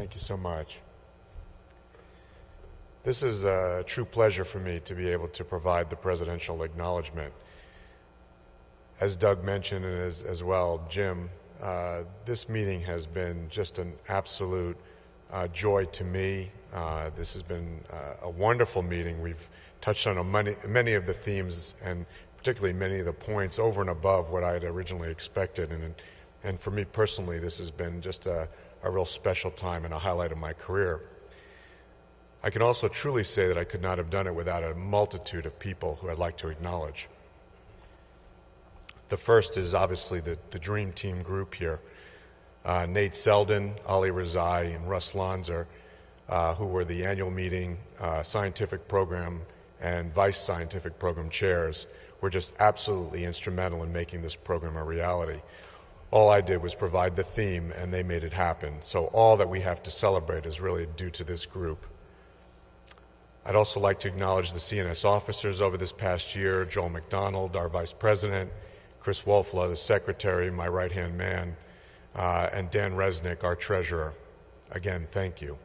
Thank you so much. This is a true pleasure for me to be able to provide the presidential acknowledgement. As Doug mentioned, and as well Jim, this meeting has been just an absolute joy to me. This has been a wonderful meeting. We've touched on many of the themes and particularly many of the points over and above what I had originally expected. And for me personally, this has been just a real special time and a highlight of my career. I can also truly say that I could not have done it without a multitude of people who I'd like to acknowledge. The first is obviously the Dream Team group here. Nate Selden, Ali Rezai, and Russ Lonzer, who were the annual meeting scientific program and vice scientific program chairs, were just absolutely instrumental in making this program a reality. All I did was provide the theme, and they made it happen. So all that we have to celebrate is really due to this group. I'd also like to acknowledge the CNS officers over this past year, Joel McDonald, our vice president, Chris Wolfla, the secretary, my right-hand man, and Dan Resnick, our treasurer. Again, thank you.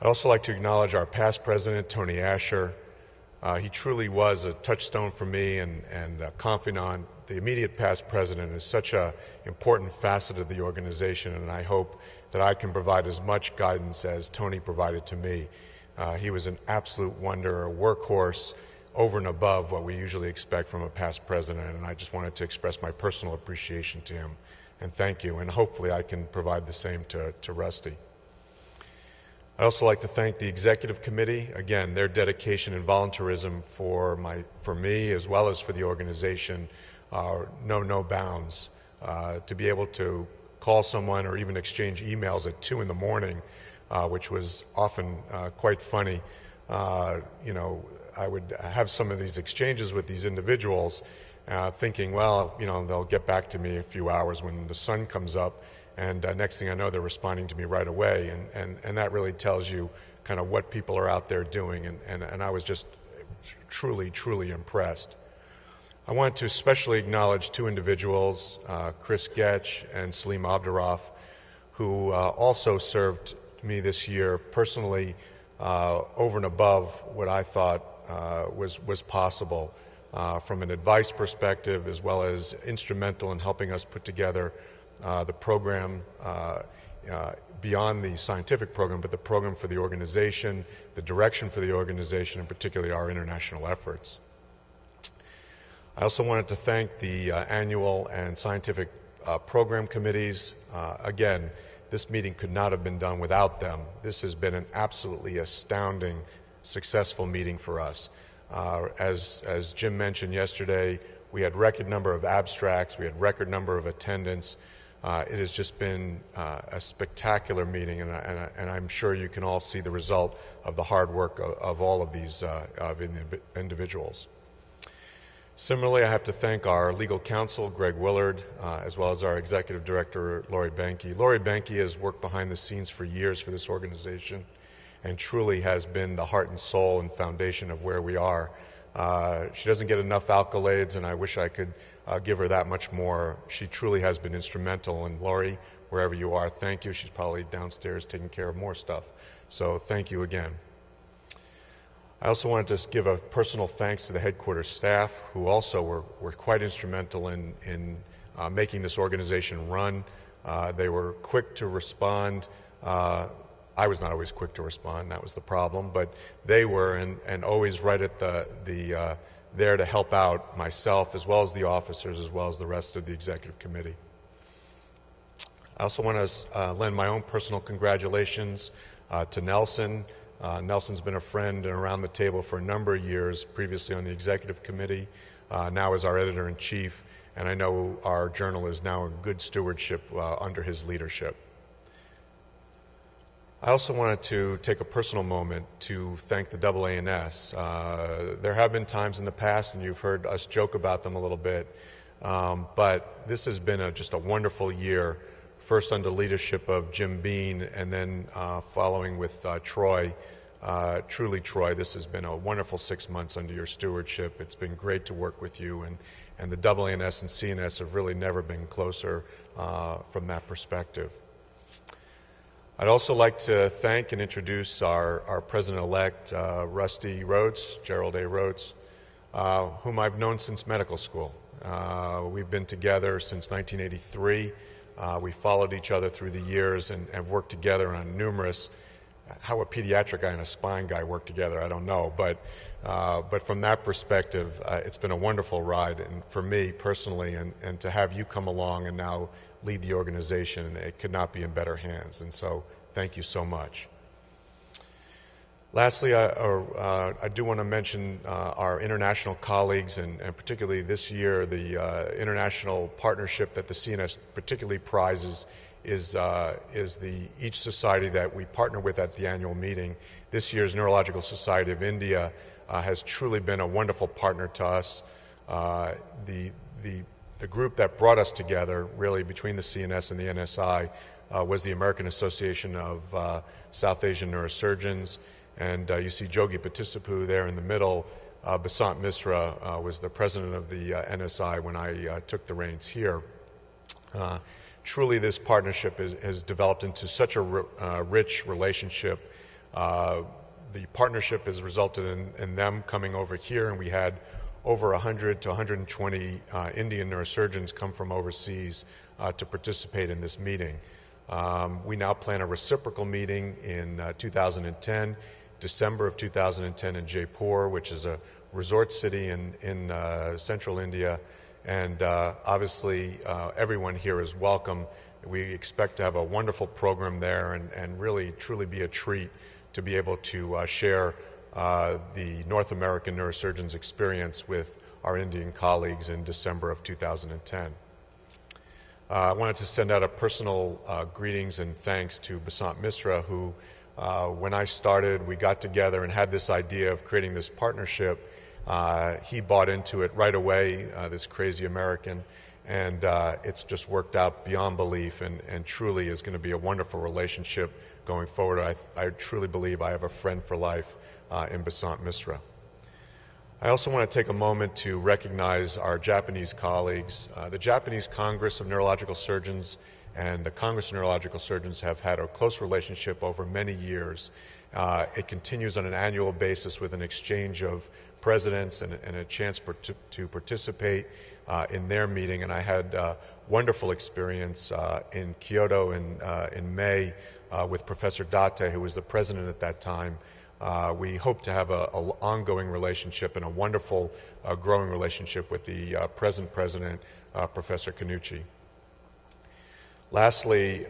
I'd also like to acknowledge our past president, Tony Asher. He truly was a touchstone for me and a confidant. The immediate past president is such an important facet of the organization, and I hope that I can provide as much guidance as Tony provided to me. He was an absolute wonder, a workhorse, over and above what we usually expect from a past president, and I just wanted to express my personal appreciation to him, and thank you, and hopefully I can provide the same to Rusty. I'd also like to thank the Executive Committee. Again, their dedication and volunteerism for me as well as for the organization know no bounds. To be able to call someone or even exchange emails at 2 in the morning, which was often quite funny. I would have some of these exchanges with these individuals thinking, well, they'll get back to me a few hours when the sun comes up, and next thing I know, they're responding to me right away, and that really tells you kind of what people are out there doing, and I was just truly impressed. I want to especially acknowledge 2 individuals, Chris Getch and Salim Abdurraf, who also served me this year personally over and above what I thought was possible from an advice perspective, as well as instrumental in helping us put together the program beyond the scientific program, but the program for the organization, the direction for the organization, and particularly our international efforts. I also wanted to thank the annual and scientific program committees. Again, this meeting could not have been done without them. This has been an absolutely astounding, successful meeting for us. As Jim mentioned yesterday, we had record number of abstracts, we had record number of attendance. It has just been a spectacular meeting, and I'm sure you can all see the result of the hard work of all of these individuals. Similarly, I have to thank our legal counsel, Greg Willard, as well as our executive director, Lori Benke. Lori Benke has worked behind the scenes for years for this organization and truly has been the heart and soul and foundation of where we are. She doesn't get enough accolades, and I wish I could give her that much more. She truly has been instrumental, and Lori, wherever you are, thank you. She's probably downstairs taking care of more stuff. So thank you again. I also wanted to give a personal thanks to the headquarters staff, who also were quite instrumental in making this organization run. They were quick to respond. I was not always quick to respond, that was the problem, but they were, and always right at there to help out myself, as well as the officers, as well as the rest of the executive committee. I also want to lend my own personal congratulations to Nelson. Nelson's been a friend and around the table for a number of years, previously on the executive committee, now as our editor-in-chief, and I know our journal is now in good stewardship under his leadership. I also wanted to take a personal moment to thank the AANS. There have been times in the past, and you've heard us joke about them a little bit, but this has been just a wonderful year, first under leadership of Jim Bean, and then following with Troy. Truly, Troy, this has been a wonderful 6 months under your stewardship. It's been great to work with you, and the AANS and CNS have really never been closer from that perspective. I'd also like to thank and introduce our President-elect, Rusty Rhodes, Gerald A. Rhodes, whom I've known since medical school. We've been together since 1983. We followed each other through the years and have worked together on numerous. How a pediatric guy and a spine guy work together, I don't know. But from that perspective, it's been a wonderful ride, and for me personally, and to have you come along and now lead the organization, it could not be in better hands. And so, thank you so much. Lastly, I do want to mention our international colleagues, and particularly this year, the international partnership that the CNS particularly prizes is each society that we partner with at the annual meeting. This year's Neurological Society of India has truly been a wonderful partner to us. The group that brought us together, really between the CNS and the NSI, was the American Association of South Asian Neurosurgeons. And you see Jogi Patissappu there in the middle. Basant Misra was the president of the NSI when I took the reins here. Truly, this partnership has developed into such a rich relationship. The partnership has resulted in them coming over here, and we had over 100 to 120 Indian neurosurgeons come from overseas to participate in this meeting. We now plan a reciprocal meeting in 2010, December of 2010 in Jaipur, which is a resort city in central India. And obviously, everyone here is welcome. We expect to have a wonderful program there and really, truly be a treat to be able to share the North American neurosurgeons experience with our Indian colleagues in December of 2010. I wanted to send out a personal greetings and thanks to Basant Misra, who, when I started, we got together and had this idea of creating this partnership. He bought into it right away, this crazy American, and it's just worked out beyond belief and truly is going to be a wonderful relationship going forward. I truly believe I have a friend for life in Basant Misra. I also want to take a moment to recognize our Japanese colleagues. The Japanese Congress of Neurological Surgeons and the Congress of Neurological Surgeons have had a close relationship over many years. It continues on an annual basis with an exchange of presidents and a chance to participate in their meeting. And I had a wonderful experience in Kyoto in May with Professor Date, who was the president at that time. We hope to have an ongoing relationship and a wonderful growing relationship with the present president, Professor Canucci. Lastly,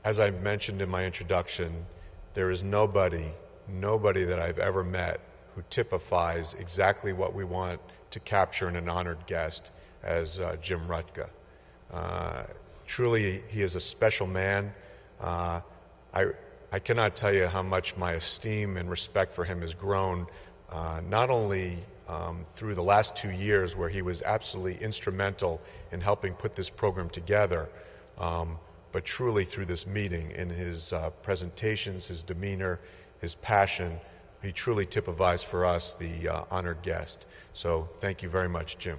as I mentioned in my introduction, there is nobody that I've ever met who typifies exactly what we want to capture in an honored guest as Jim Rutka. Truly, he is a special man. I cannot tell you how much my esteem and respect for him has grown, not only through the last 2 years where he was absolutely instrumental in helping put this program together, but truly through this meeting in his presentations, his demeanor, his passion. He truly typifies for us the honored guest. So thank you very much, Jim.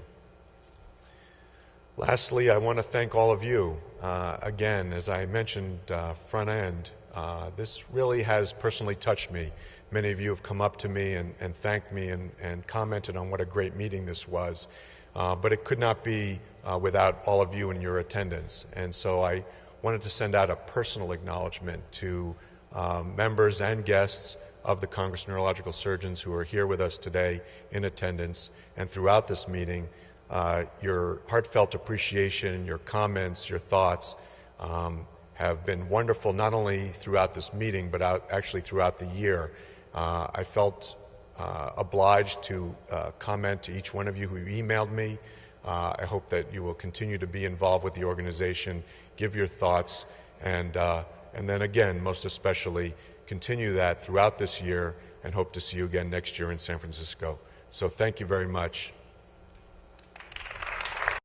Lastly, I want to thank all of you. Again, as I mentioned front end, this really has personally touched me. Many of you have come up to me and thanked me and commented on what a great meeting this was. But it could not be without all of you and your attendance. And so I wanted to send out a personal acknowledgement to members and guests of the Congress of Neurological Surgeons who are here with us today in attendance and throughout this meeting. Your heartfelt appreciation, your comments, your thoughts have been wonderful, not only throughout this meeting, but actually throughout the year. I felt obliged to comment to each one of you who emailed me. I hope that you will continue to be involved with the organization, give your thoughts, and then again, most especially, continue that throughout this year and hope to see you again next year in San Francisco. So thank you very much.